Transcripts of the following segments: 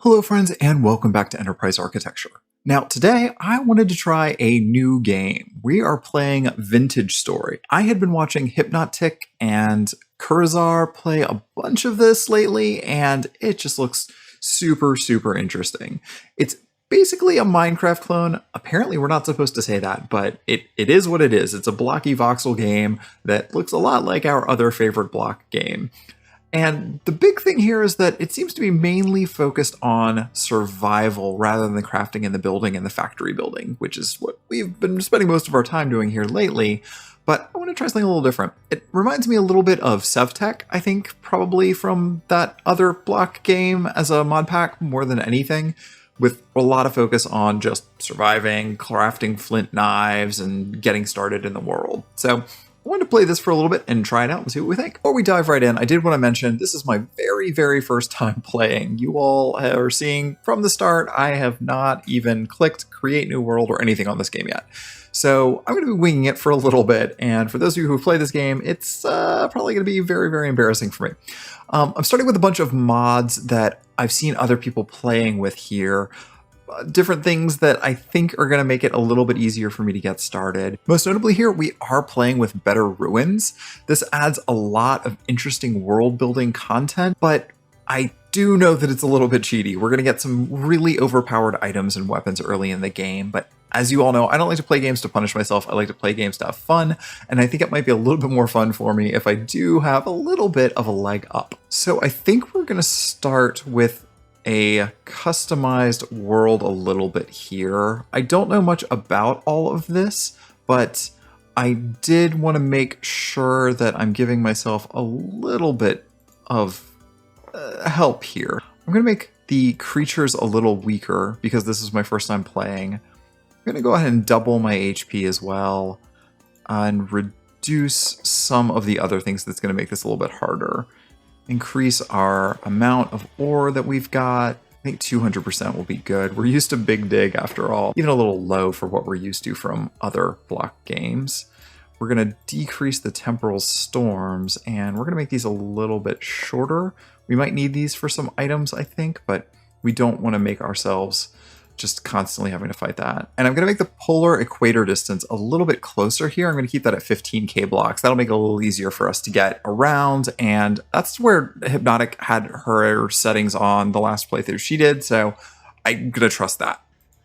Hello friends and welcome back to Enterprise Architecture. Now today I wanted to try a new game. We are playing Vintage Story. I had been watching Hypnotic and Kurzar play a bunch of this lately and it just looks super interesting. It's basically a Minecraft clone. Apparently we're not supposed to say that, but it is what it is. It's a blocky voxel game that looks a lot like our other favorite block game. And the big thing here is that it seems to be mainly focused on survival rather than the crafting and the building and the factory building, which is what we've been spending most of our time doing here lately. But I want to try something a little different. It reminds me a little bit of Sevtech, I think, probably from that other block game as a mod pack more than anything, with a lot of focus on just surviving, crafting flint knives, and getting started in the world. So I wanted to play this for a little bit and try it out and see what we think. Before we dive right in, I did want to mention this is my very first time playing. You all are seeing from the start, I have not even clicked create new world or anything on this game yet. So I'm going to be winging it for a little bit. And for those of you who play this game, it's probably going to be very embarrassing for me. I'm starting with a bunch of mods that I've seen other people playing with here. Different things that I think are going to make it a little bit easier for me to get started. Most notably here, we are playing with better ruins. This adds a lot of interesting world building content, but I do know that it's a little bit cheaty. We're going to get some really overpowered items and weapons early in the game, but as you all know, I don't like to play games to punish myself. I like to play games to have fun, and I think it might be a little bit more fun for me if I do have a little bit of a leg up. So I think we're going to start with a customized world a little bit here. I don't know much about all of this, but I did want to make sure that I'm giving myself a little bit of help here. I'm going to make the creatures a little weaker because this is my first time playing. I'm going to go ahead and double my HP as well and reduce some of the other things that's going to make this a little bit harder. Increase our amount of ore that we've got. I think 200% will be good. We're used to Big Dig after all, even a little low for what we're used to from other block games. We're going to decrease the temporal storms and we're going to make these a little bit shorter. We might need these for some items, I think, but we don't want to make ourselves just constantly having to fight that. And I'm going to make the polar equator distance a little bit closer here. I'm going to keep that at 15k blocks. That'll make it a little easier for us to get around. And that's where Hypnotic had her settings on the last playthrough she did. So I'm going to trust that.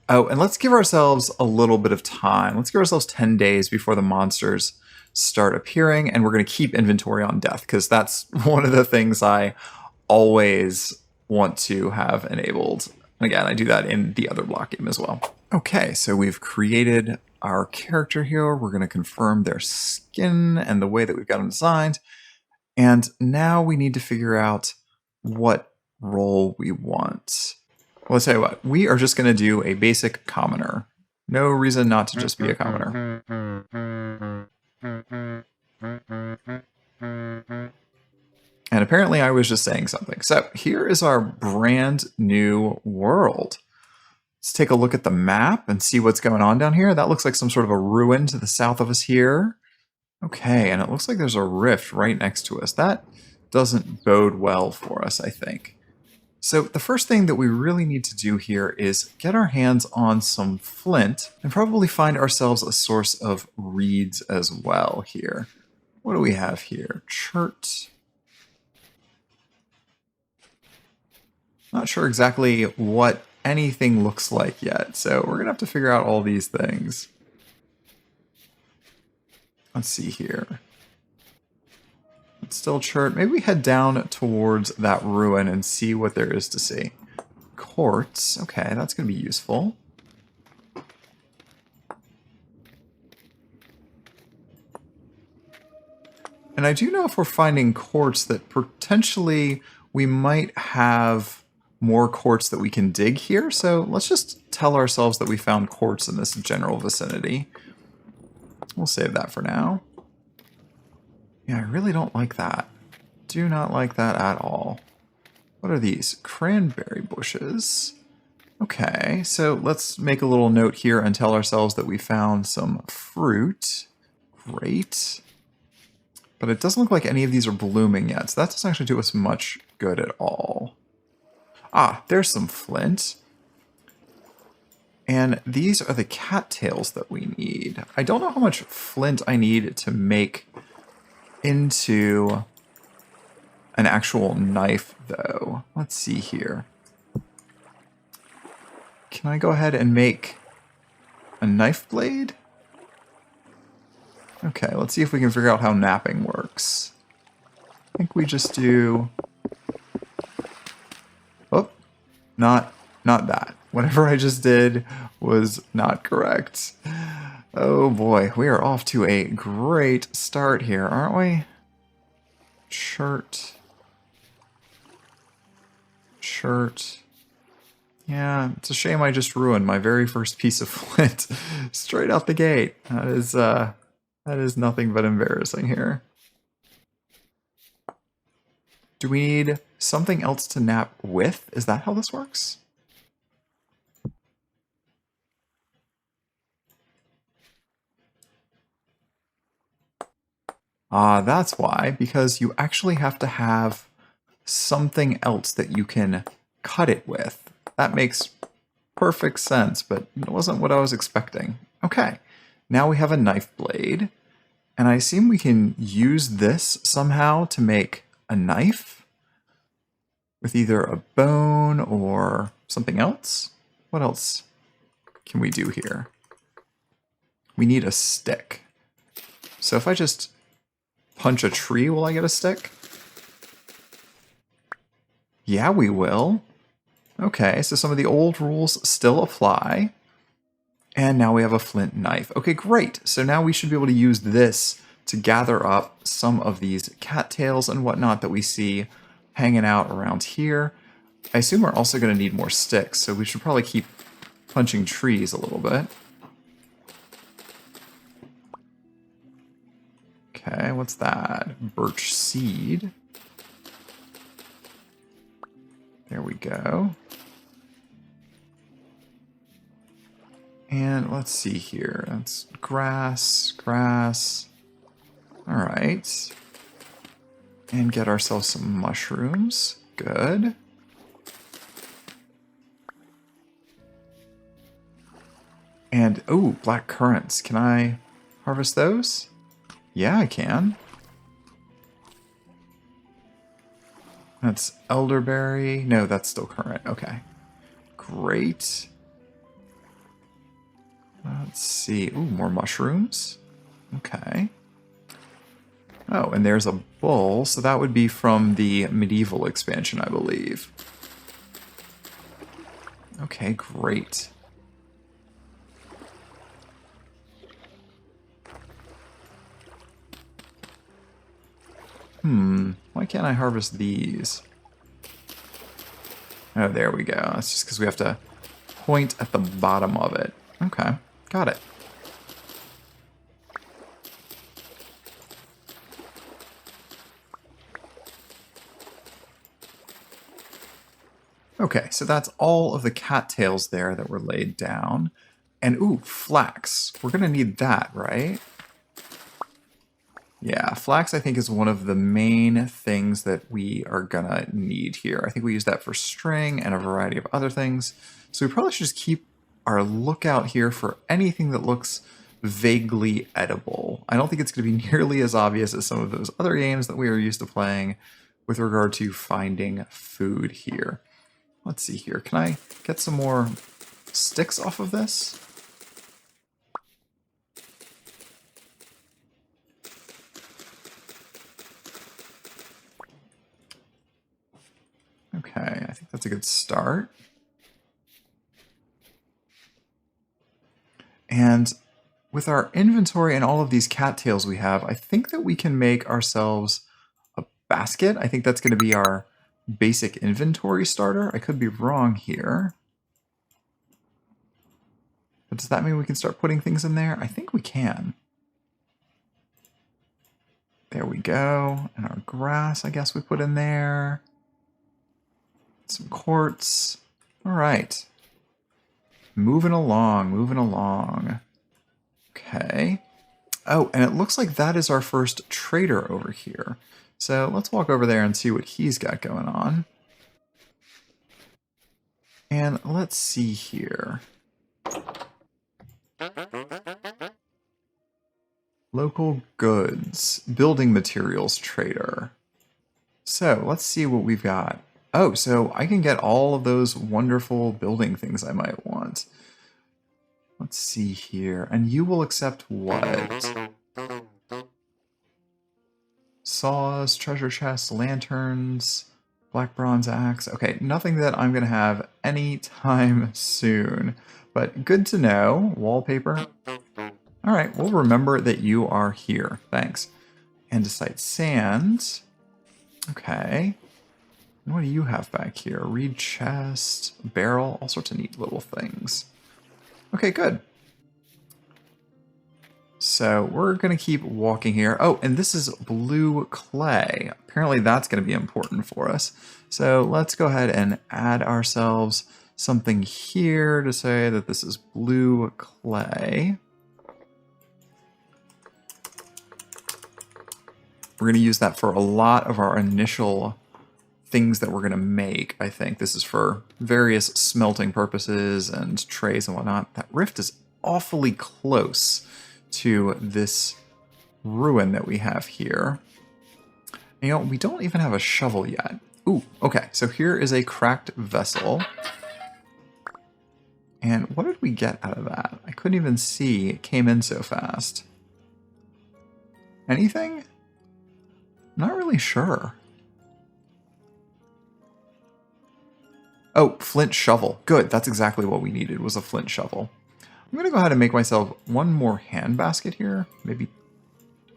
Oh, and let's give ourselves a little bit of time. Let's give ourselves 10 days before the monsters start appearing. And we're going to keep inventory on death because that's one of the things I always want to have enabled. Again, I do that in the other block game as well. Okay, so we've created our character here. We're going to confirm their skin and the way that we've got them designed. And now we need to figure out what role we want. Well, let's tell you what. We are just going to do a basic commoner. No reason not to just be a commoner. And apparently I was just saying something. So here is our brand new world. Let's take a look at the map and see what's going on down here. That looks like some sort of a ruin to the south of us here. Okay, and it looks like there's a rift right next to us. That doesn't bode well for us, I think. So the first thing that we really need to do here is get our hands on some flint and probably find ourselves a source of reeds as well here. What do we have here? Chert. Not sure exactly what anything looks like yet, so we're going to have to figure out all these things. Let's see here. It's still chert. Maybe we head down towards that ruin and see what there is to see. Quartz. Okay, that's going to be useful. And I do know if we're finding quartz that potentially we might have more quartz that we can dig here, so let's just tell ourselves that we found quartz in this general vicinity. We'll save that for now. Yeah, I really don't like that. Do not like that at all. What are these? Cranberry bushes. Okay, so let's make a little note here and tell ourselves that we found some fruit. Great. But it doesn't look like any of these are blooming yet, so that doesn't actually do us much good at all. Ah, there's some flint. And these are the cattails that we need. I don't know how much flint I need to make into an actual knife, though. Let's see here. Can I go ahead and make a knife blade? Okay, let's see if we can figure out how knapping works. I think we just do... Oh, not that. Whatever I just did was not correct. Oh boy, we are off to a great start here, aren't we? Shirt. Yeah, it's a shame I just ruined my very first piece of flint straight out the gate. That is nothing but embarrassing here. Do we need something else to knap with? Is that how this works? Ah, that's why, because you actually have to have something else that you can cut it with. That makes perfect sense, but it wasn't what I was expecting. Okay, now we have a knife blade, and I assume we can use this somehow to make a knife with either a bone or something else. What else can we do here? We need a stick. So if I just punch a tree, will I get a stick? Yeah, we will. Okay, so some of the old rules still apply. And now we have a flint knife. Okay, great. So now we should be able to use this to gather up some of these cattails and whatnot that we see hanging out around here. I assume we're also going to need more sticks, so we should probably keep punching trees a little bit. Okay, what's that? Birch seed. There we go. And let's see here. That's grass. All right. And get ourselves some mushrooms. Good. And, oh, black currants. Can I harvest those? Yeah, I can. That's elderberry. No, that's still currant. Okay. Great. Let's see. Ooh, more mushrooms. Okay. Oh, and there's a bull, so that would be from the medieval expansion, I believe. Okay, great. Why can't I harvest these? Oh, there we go. That's just because we have to point at the bottom of it. Okay, got it. Okay, so that's all of the cattails there that were laid down. And ooh, flax. We're gonna need that, right? Yeah, flax I think is one of the main things that we are gonna need here. I think we use that for string and a variety of other things. So we probably should just keep our lookout here for anything that looks vaguely edible. I don't think it's gonna be nearly as obvious as some of those other games that we are used to playing with regard to finding food here. Let's see here. Can I get some more sticks off of this? Okay, I think that's a good start. And with our inventory and all of these cattails we have, I think that we can make ourselves a basket. I think that's going to be our basic inventory starter. I could be wrong here. But does that mean we can start putting things in there? I think we can. There we go. And our grass, I guess we put in there. Some quartz. All right. Moving along. Okay. Oh, and it looks like that is our first trader over here. So let's walk over there and see what he's got going on. And let's see here. Local goods, building materials trader. So let's see what we've got. Oh, so I can get all of those wonderful building things I might want. Let's see here. And you will accept what? Saws, treasure chests, lanterns, black bronze axe. Okay, nothing that I'm going to have anytime soon. But good to know. Wallpaper. All right, we'll remember that you are here. Thanks. Andesite sand. Okay. And what do you have back here? Reed chest, barrel, all sorts of neat little things. Okay, good. So we're going to keep walking here. Oh, and this is blue clay. Apparently that's going to be important for us. So let's go ahead and add ourselves something here to say that this is blue clay. We're going to use that for a lot of our initial things that we're going to make, I think. This is for various smelting purposes and trays and whatnot. That rift is awfully close to this ruin that we have here. You know, we don't even have a shovel yet. Ooh, okay, so here is a cracked vessel. And what did we get out of that? I couldn't even see. It came in so fast. Anything? Not really sure. Oh, flint shovel. Good, that's exactly what we needed, was a flint shovel. I'm going to go ahead and make myself one more hand basket here. Maybe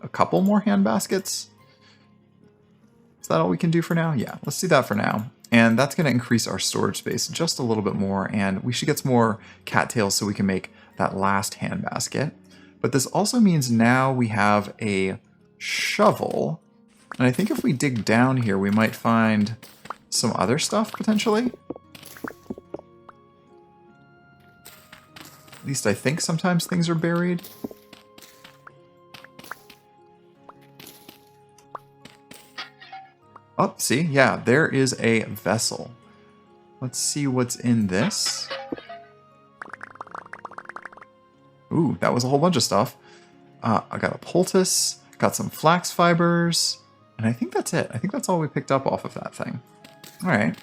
a couple more hand baskets. Is that all we can do for now? Yeah, let's do that for now. And that's going to increase our storage space just a little bit more, and we should get some more cattails so we can make that last hand basket. But this also means now we have a shovel. And I think if we dig down here, we might find some other stuff, potentially. At least I think sometimes things are buried. Oh, see? Yeah, there is a vessel. Let's see what's in this. Ooh, that was a whole bunch of stuff. I got a poultice, got some flax fibers, and I think that's it. I think that's all we picked up off of that thing. All right.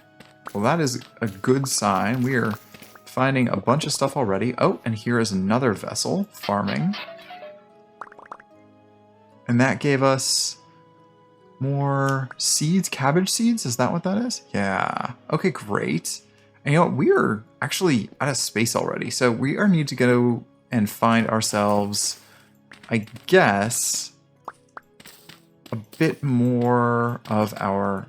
Well, that is a good sign. We are finding a bunch of stuff already. Oh, and here is another vessel, farming. And that gave us more seeds, cabbage seeds? Is that what that is? Yeah. Okay, great. And you know what? We are actually out of space already. So we are need to go and find ourselves, I guess, a bit more of our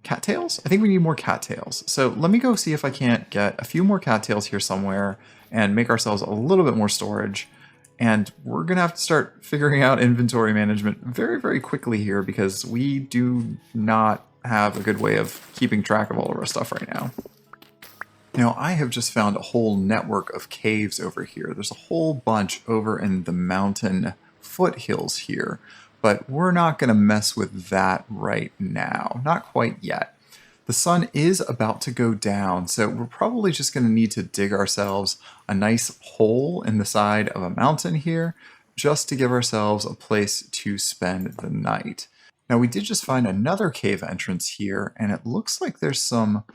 cattails? I think we need more cattails. So let me go see if I can't get a few more cattails here somewhere and make ourselves a little bit more storage. And we're going to have to start figuring out inventory management very, very quickly here because we do not have a good way of keeping track of all of our stuff right now. Now, I have just found a whole network of caves over here. There's a whole bunch over in the mountain foothills here, but we're not going to mess with that right now. Not quite yet. The sun is about to go down, so we're probably just going to need to dig ourselves a nice hole in the side of a mountain here, just to give ourselves a place to spend the night. Now, we did just find another cave entrance here, and it looks like there's some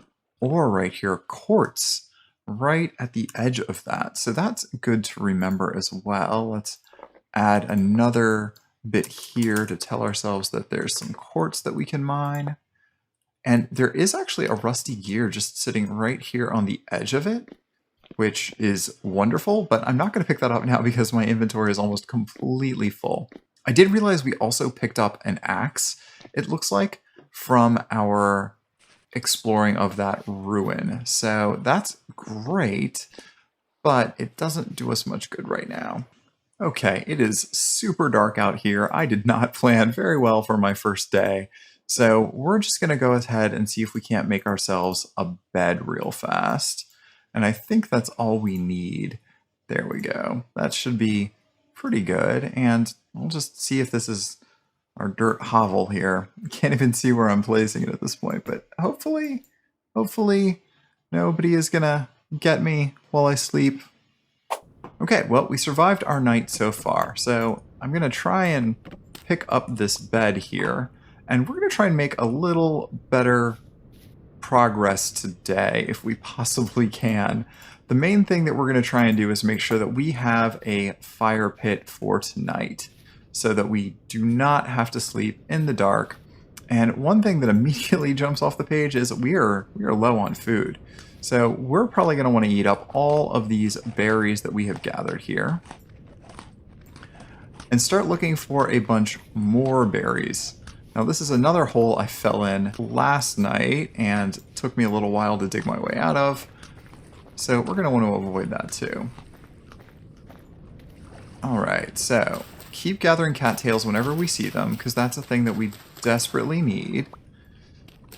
ore right here, quartz, right at the edge of that. So that's good to remember as well. Let's add another bit here to tell ourselves that there's some quartz that we can mine. And there is actually a rusty gear just sitting right here on the edge of it, which is wonderful, but I'm not going to pick that up now because my inventory is almost completely full. I did realize we also picked up an axe, it looks like, from our exploring of that ruin. So that's great, but it doesn't do us much good right now. Okay, it is super dark out here. I did not plan very well for my first day. So we're just going to go ahead and see if we can't make ourselves a bed real fast. And I think that's all we need. There we go. That should be pretty good. And we'll just see if this is our dirt hovel here. I can't even see where I'm placing it at this point, but hopefully Nobody is gonna get me while I sleep. Okay, well, we survived our night so far, so I'm gonna try and pick up this bed here, and we're gonna try and make a little better progress today if we possibly can. The main thing that we're gonna try and do is make sure that we have a fire pit for tonight, so that we do not have to sleep in the dark. And one thing that immediately jumps off the page is we are low on food. So we're probably going to want to eat up all of these berries that we have gathered here. And start looking for a bunch more berries. Now this is another hole I fell in last night and took me a little while to dig my way out of. So we're going to want to avoid that too. Alright, so keep gathering cattails whenever we see them, because that's a thing that we desperately need.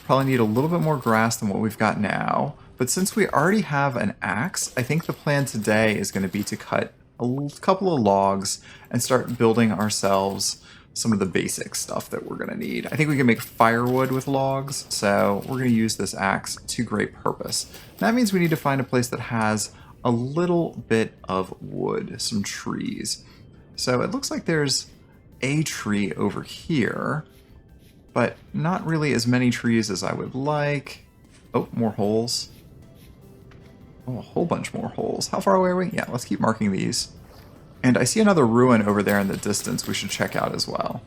Probably need a little bit more grass than what we've got now. But since we already have an axe, I think the plan today is going to be to cut a couple of logs and start building ourselves some of the basic stuff that we're going to need. I think we can make firewood with logs, so we're going to use this axe to great purpose. That means we need to find a place that has a little bit of wood, some trees. So it looks like there's a tree over here, but not really as many trees as I would like. Oh, more holes. Oh, a whole bunch more holes. How far away are we? Yeah, let's keep marking these. And I see another ruin over there in the distance we should check out as well.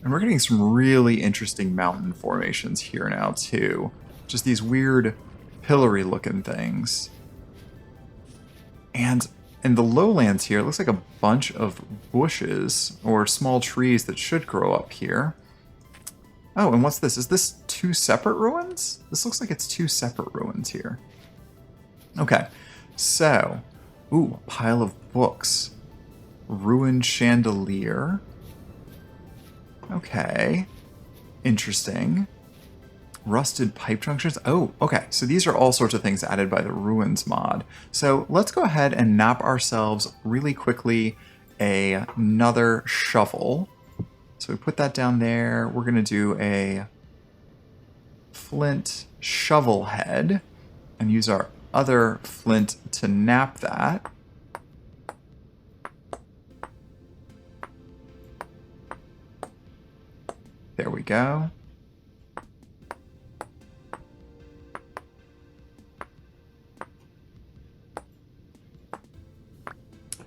And we're getting some really interesting mountain formations here now too. Just these weird pillory looking things. And in the lowlands here, it looks like a bunch of bushes or small trees that should grow up here. Oh, and what's this? Is this two separate ruins? This looks like it's two separate ruins here. Okay, so, ooh, a pile of books. Ruined chandelier. Okay, interesting. Rusted pipe junctions. Oh, okay, so these are all sorts of things added by the Ruins mod. So let's go ahead and nap ourselves really quickly another shovel. So we put that down there. We're going to do a flint shovel head and use our other flint to nap that. There we go.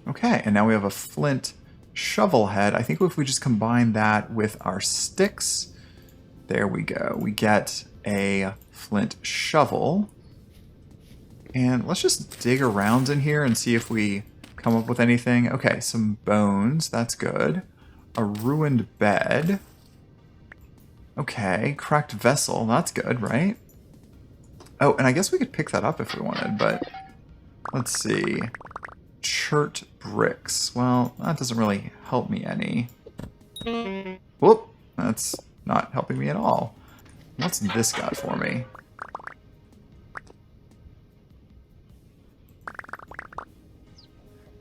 Okay, and now we have a flint shovel head. I think if we just combine that with our sticks, there we go. We get a flint shovel. And let's just dig around in here and see if we come up with anything. Okay, some bones, that's good. A ruined bed. Okay, cracked vessel, that's good, right? Oh, and I guess we could pick that up if we wanted, but let's see. Chert bricks. Well, that doesn't really help me any. Whoop, that's not helping me at all. What's this got for me?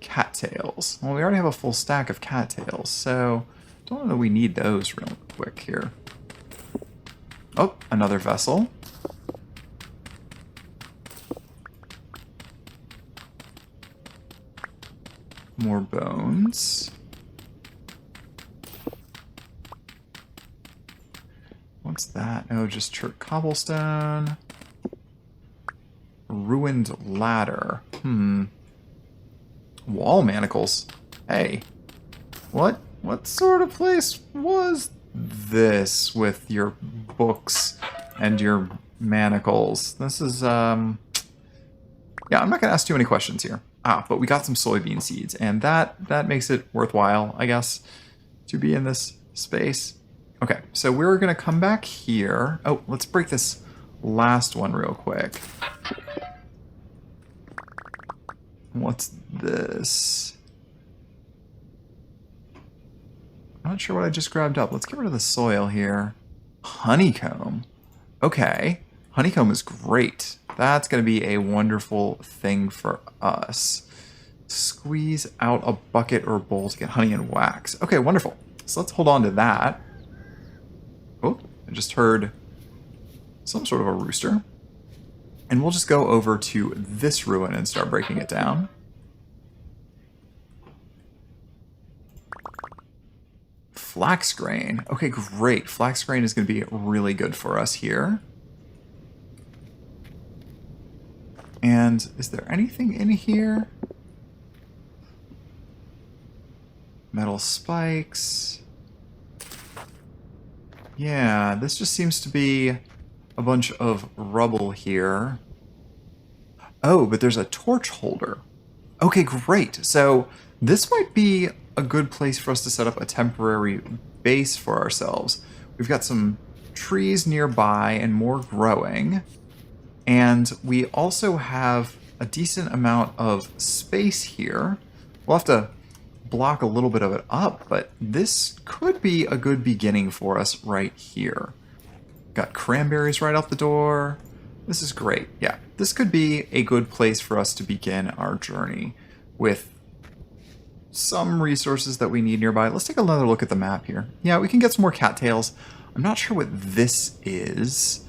Cattails. Well, we already have a full stack of cattails, so don't know that we need those real quick here. Oh, another vessel. More bones. What's that? Oh, just chert cobblestone. Ruined ladder. Wall manacles. Hey. What sort of place was this with your books and your manacles? This is, yeah, I'm not gonna ask too many questions here. But we got some soybean seeds, and that makes it worthwhile, I guess, to be in this space. Okay, so we're gonna come back here. Oh, let's break this last one real quick. What's this? I'm not sure what I just grabbed up. Let's get rid of the soil here. Honeycomb. Okay, honeycomb is great. That's going to be a wonderful thing for us. Squeeze out a bucket or bowl to get honey and wax. Okay, wonderful. So let's hold on to that. Oh, I just heard some sort of a rooster. And we'll just go over to this ruin and start breaking it down. Flax grain. Okay, great. Flax grain is going to be really good for us here. And is there anything in here? Metal spikes. Yeah, this just seems to be a bunch of rubble here. Oh, but there's a torch holder. Okay, great. So this might be a good place for us to set up a temporary base for ourselves. We've got some trees nearby and more growing. And we also have a decent amount of space here. We'll have to block a little bit of it up, but this could be a good beginning for us right here. Got cranberries right out the door. This is great. Yeah, this could be a good place for us to begin our journey with some resources that we need nearby. Let's take another look at the map here. Yeah, we can get some more cattails. I'm not sure what this is,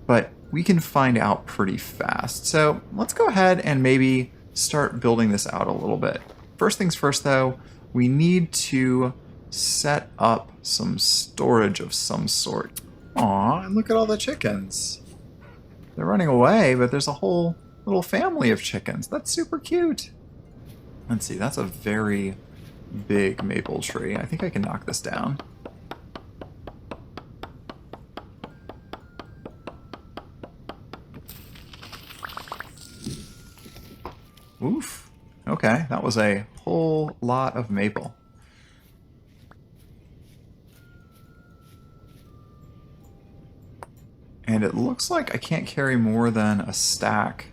but we can find out pretty fast. So let's go ahead and maybe start building this out a little bit. First things first, though, we need to set up some storage of some sort. Aw, and look at all the chickens. They're running away, but there's a whole little family of chickens. That's super cute. Let's see, that's a very big maple tree. I think I can knock this down. Oof. Okay, that was a whole lot of maple. And it looks like I can't carry more than a stack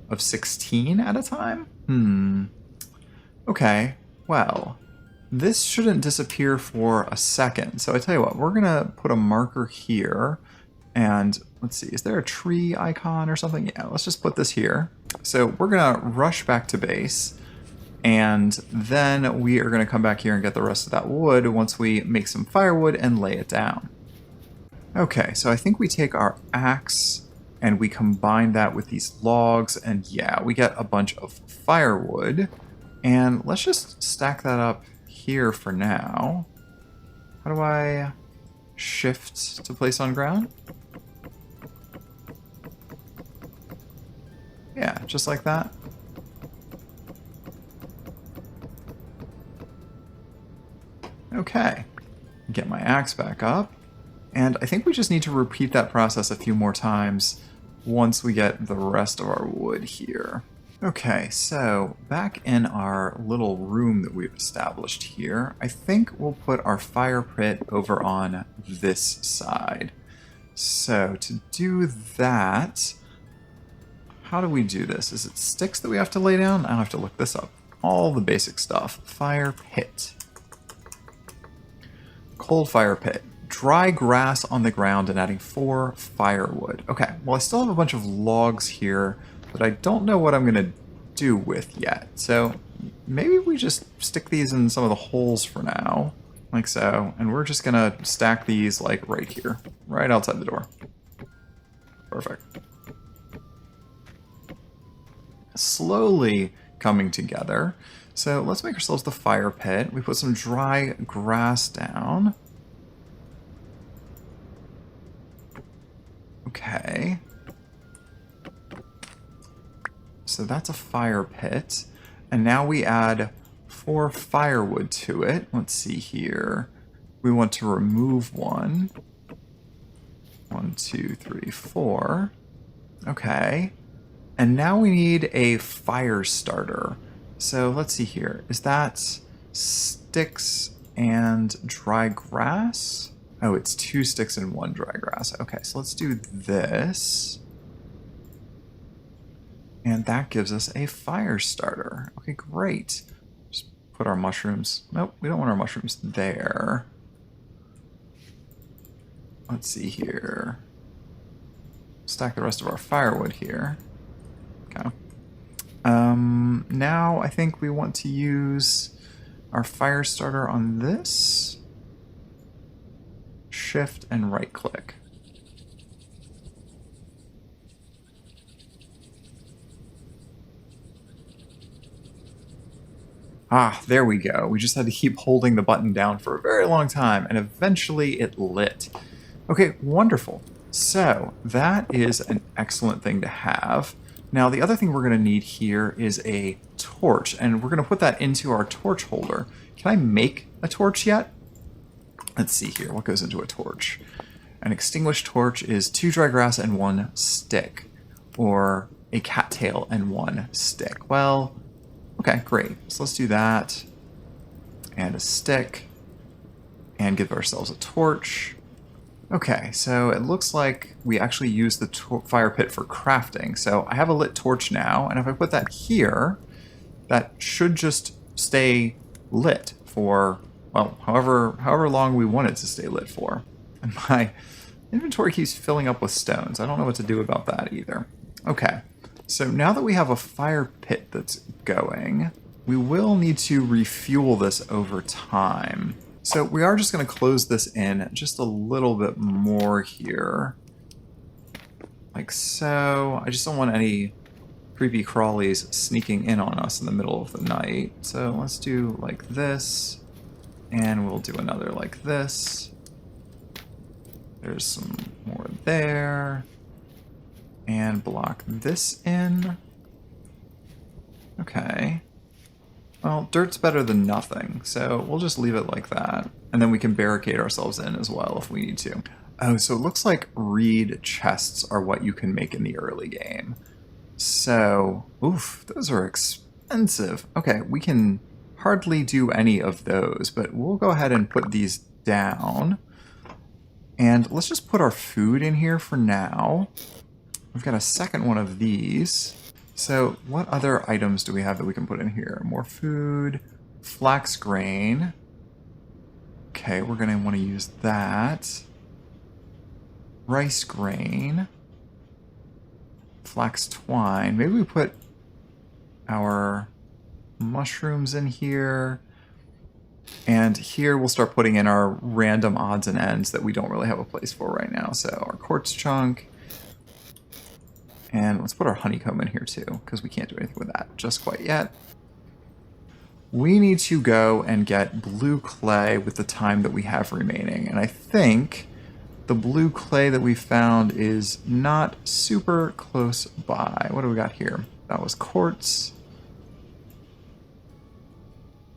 of 16 at a time? Okay, well, this shouldn't disappear for a second. So I tell you what, we're gonna put a marker here. And let's see, is there a tree icon or something? Yeah, let's just put this here. So we're gonna rush back to base. And then we are gonna come back here and get the rest of that wood once we make some firewood and lay it down. Okay, so I think we take our axe and we combine that with these logs, and yeah, we get a bunch of firewood. And let's just stack that up here for now. How do I shift to place on ground? Yeah, just like that. Okay, get my axe back up. And I think we just need to repeat that process a few more times once we get the rest of our wood here. Okay, so back in our little room that we've established here, I think we'll put our fire pit over on this side. So to do that, how do we do this? Is it sticks that we have to lay down? I'll have to look this up. All the basic stuff. Fire pit. Cold fire pit. Dry grass on the ground and adding 4 firewood. Okay, well I still have a bunch of logs here that I don't know what I'm gonna do with yet. So maybe we just stick these in some of the holes for now, like so, and we're just gonna stack these like right here, right outside the door. Perfect. Slowly coming together. So let's make ourselves the fire pit. We put some dry grass down. Okay. So that's a fire pit. And now we add 4 firewood to it. Let's see here. We want to remove one. 1, 2, 3, 4. Okay. And now we need a fire starter. So let's see here. Is that sticks and dry grass? Oh, it's 2 sticks and 1 dry grass. Okay, so let's do this. And that gives us a fire starter. Okay, great. Just put our mushrooms. Nope, we don't want our mushrooms there. Let's see here. Stack the rest of our firewood here. Okay. Now I think we want to use our fire starter on this. Shift and right click. Ah, there we go. We just had to keep holding the button down for a very long time, and eventually it lit. Okay, wonderful. So that is an excellent thing to have. Now, the other thing we're going to need here is a torch, and we're going to put that into our torch holder. Can I make a torch yet? Let's see here. What goes into a torch? An extinguished torch is 2 dry grass and 1 stick, or a cattail and 1 stick. Well, okay, great. So let's do that, and a stick, and give ourselves a torch. Okay, so it looks like we actually use the fire pit for crafting. So I have a lit torch now, and if I put that here, that should just stay lit for, well, however long we want it to stay lit for. And my inventory keeps filling up with stones. I don't know what to do about that either. Okay, so now that we have a fire pit that's going, we will need to refuel this over time. So we are just going to close this in just a little bit more here. Like so. I just don't want any creepy crawlies sneaking in on us in the middle of the night. So let's do like this. And we'll do another like this. There's some more there. And block this in. Okay. Well, dirt's better than nothing, so we'll just leave it like that. And then we can barricade ourselves in as well if we need to. Oh, so it looks like reed chests are what you can make in the early game. So, oof, those are expensive. Okay, we can hardly do any of those, but we'll go ahead and put these down. And let's just put our food in here for now. We've got a second one of these. So what other items do we have that we can put in here? More food, flax grain. Okay, we're going to want to use that. Rice grain. Flax twine. Maybe we put our mushrooms in here. And here we'll start putting in our random odds and ends that we don't really have a place for right now. So our quartz chunk. And let's put our honeycomb in here too, because we can't do anything with that just quite yet. We need to go and get blue clay with the time that we have remaining. And I think the blue clay that we found is not super close by. What do we got here? That was quartz.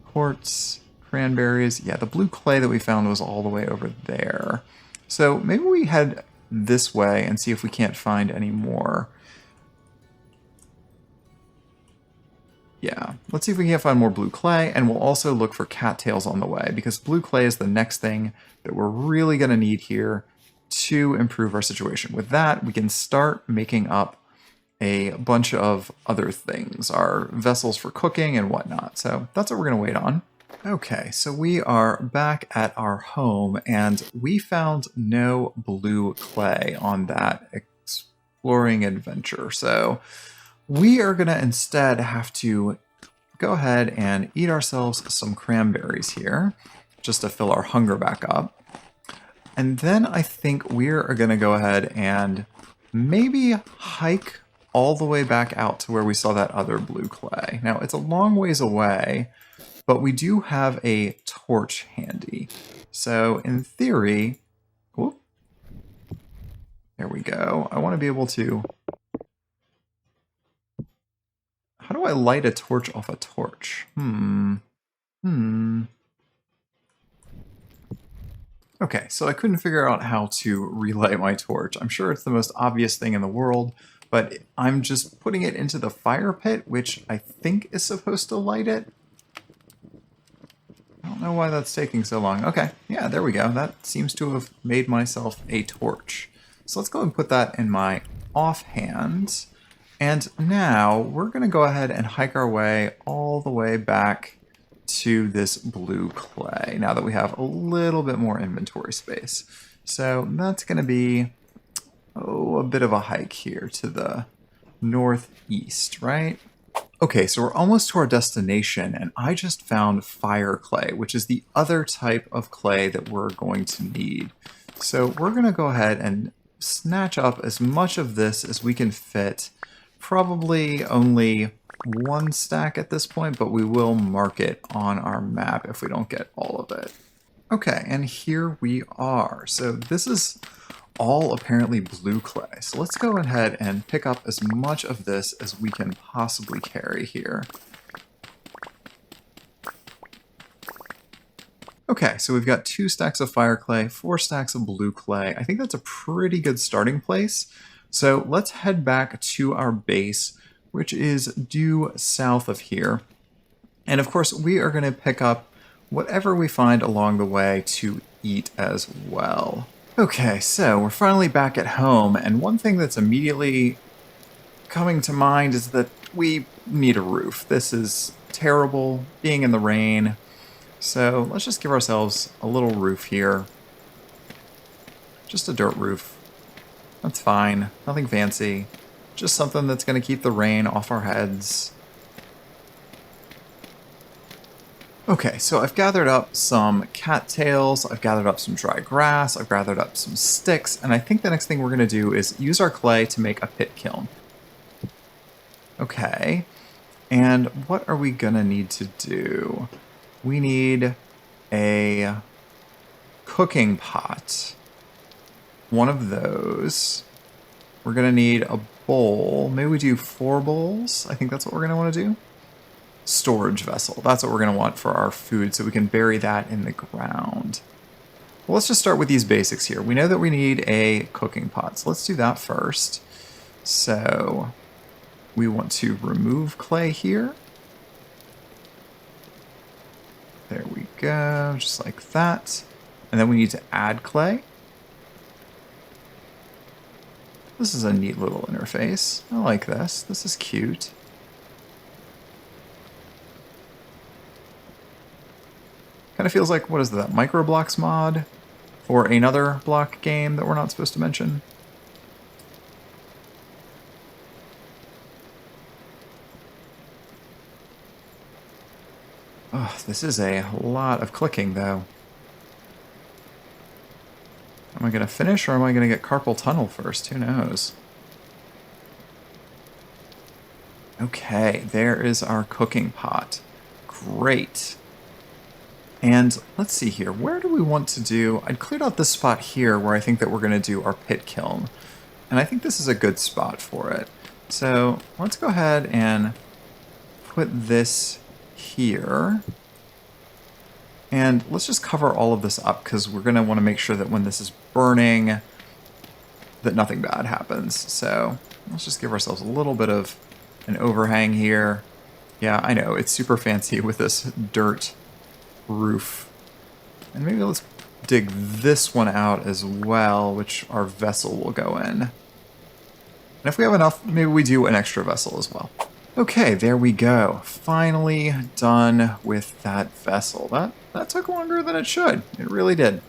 Quartz, cranberries. Yeah, the blue clay that we found was all the way over there. So maybe we head this way and see if we can't find any more. Yeah, let's see if we can find more blue clay, and we'll also look for cattails on the way, because blue clay is the next thing that we're really going to need here to improve our situation. With that, we can start making up a bunch of other things, our vessels for cooking and whatnot. So that's what we're going to wait on. Okay, so we are back at our home, and we found no blue clay on that exploring adventure. So we are going to instead have to go ahead and eat ourselves some cranberries here, just to fill our hunger back up. And then I think we're going to go ahead and maybe hike all the way back out to where we saw that other blue clay. Now, it's a long ways away, but we do have a torch handy. So in theory, whoop, there we go. I want to be able to... How do I light a torch off a torch? Okay, so I couldn't figure out how to relight my torch. I'm sure it's the most obvious thing in the world, but I'm just putting it into the fire pit, which I think is supposed to light it. I don't know why that's taking so long. Okay, yeah, there we go. That seems to have made myself a torch. So let's go and put that in my offhand. And now we're going to go ahead and hike our way all the way back to this blue clay, now that we have a little bit more inventory space. So that's going to be, a bit of a hike here to the northeast, right? Okay, so we're almost to our destination, and I just found fire clay, which is the other type of clay that we're going to need. So we're going to go ahead and snatch up as much of this as we can fit. Probably only one stack at this point, but we will mark it on our map if we don't get all of it. Okay, and here we are. So this is all apparently blue clay. So let's go ahead and pick up as much of this as we can possibly carry here. Okay, so we've got 2 stacks of fire clay, 4 stacks of blue clay. I think that's a pretty good starting place. So let's head back to our base, which is due south of here. And of course, we are going to pick up whatever we find along the way to eat as well. Okay, so we're finally back at home, and one thing that's immediately coming to mind is that we need a roof. This is terrible, being in the rain. So let's just give ourselves a little roof here. Just a dirt roof. That's fine. Nothing fancy. Just something that's going to keep the rain off our heads. Okay, so I've gathered up some cattails, I've gathered up some dry grass, I've gathered up some sticks, and I think the next thing we're going to do is use our clay to make a pit kiln. Okay, and what are we going to need to do? We need a cooking pot. One of those. We're going to need a bowl. Maybe we do 4 bowls. I think that's what we're going to want to do. Storage vessel. That's what we're going to want for our food, so we can bury that in the ground. Well, let's just start with these basics here. We know that we need a cooking pot, so let's do that first. So we want to remove clay here. There we go, just like that. And then we need to add clay. This is a neat little interface. I like this. This is cute. Kind of feels like, what is that, Microblocks mod? Or another block game that we're not supposed to mention? Oh, this is a lot of clicking, though. Am I going to finish, or am I going to get carpal tunnel first? Who knows? Okay, there is our cooking pot. Great. And let's see here, where do we want to do... I'd cleared out this spot here where I think that we're going to do our pit kiln. And I think this is a good spot for it. So let's go ahead and put this here. And let's just cover all of this up, because we're going to want to make sure that when this is burning, that nothing bad happens. So let's just give ourselves a little bit of an overhang here. Yeah, I know, it's super fancy with this dirt roof. And maybe let's dig this one out as well, which our vessel will go in. And if we have enough, maybe we do an extra vessel as well. Okay, there we go. Finally done with that vessel. That took longer than it should. It really did.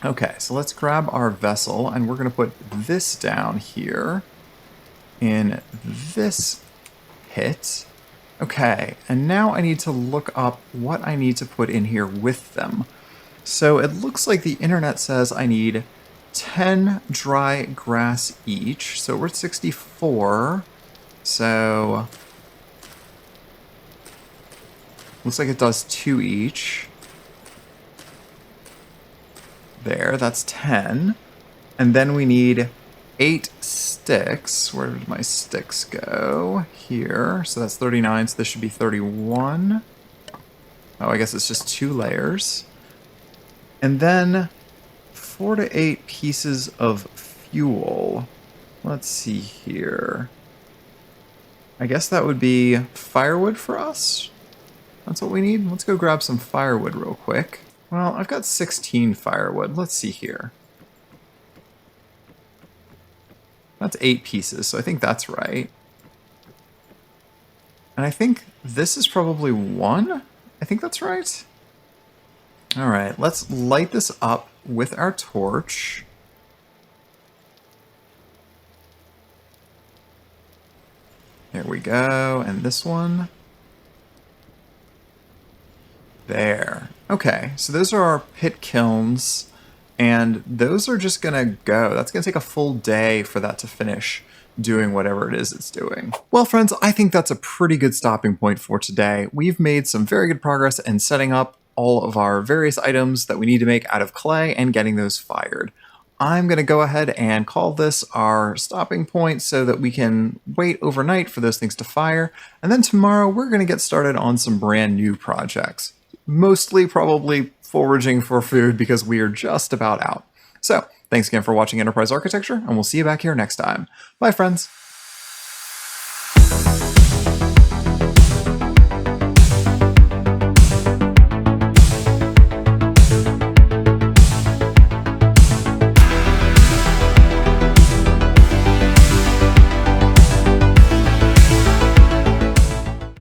Okay, so let's grab our vessel, and we're going to put this down here in this pit. Okay, and now I need to look up what I need to put in here with them. So it looks like the internet says I need 10 dry grass each. So we're at 64. So looks like it does 2 each. There, that's 10. And then we need 8 sticks. Where did my sticks go? Here. So that's 39, so this should be 31. Oh, I guess it's just 2 layers. And then 4 to 8 pieces of fuel. Let's see here. I guess that would be firewood for us? That's what we need? Let's go grab some firewood real quick. Well, I've got 16 firewood. Let's see here. That's 8 pieces, so I think that's right. And I think this is probably 1? I think that's right. All right, let's light this up with our torch. There we go, and this one. There. Okay, so those are our pit kilns, and those are just gonna go. That's gonna take a full day for that to finish. doing whatever it is it's doing. Well, friends, I think that's a pretty good stopping point for today. We've made some very good progress in setting up all of our various items that we need to make out of clay and getting those fired. I'm going to go ahead and call this our stopping point so that we can wait overnight for those things to fire. And then tomorrow we're going to get started on some brand new projects. Mostly probably foraging for food because we are just about out. So thanks again for watching Enterprise Architecture, and we'll see you back here next time. Bye, friends.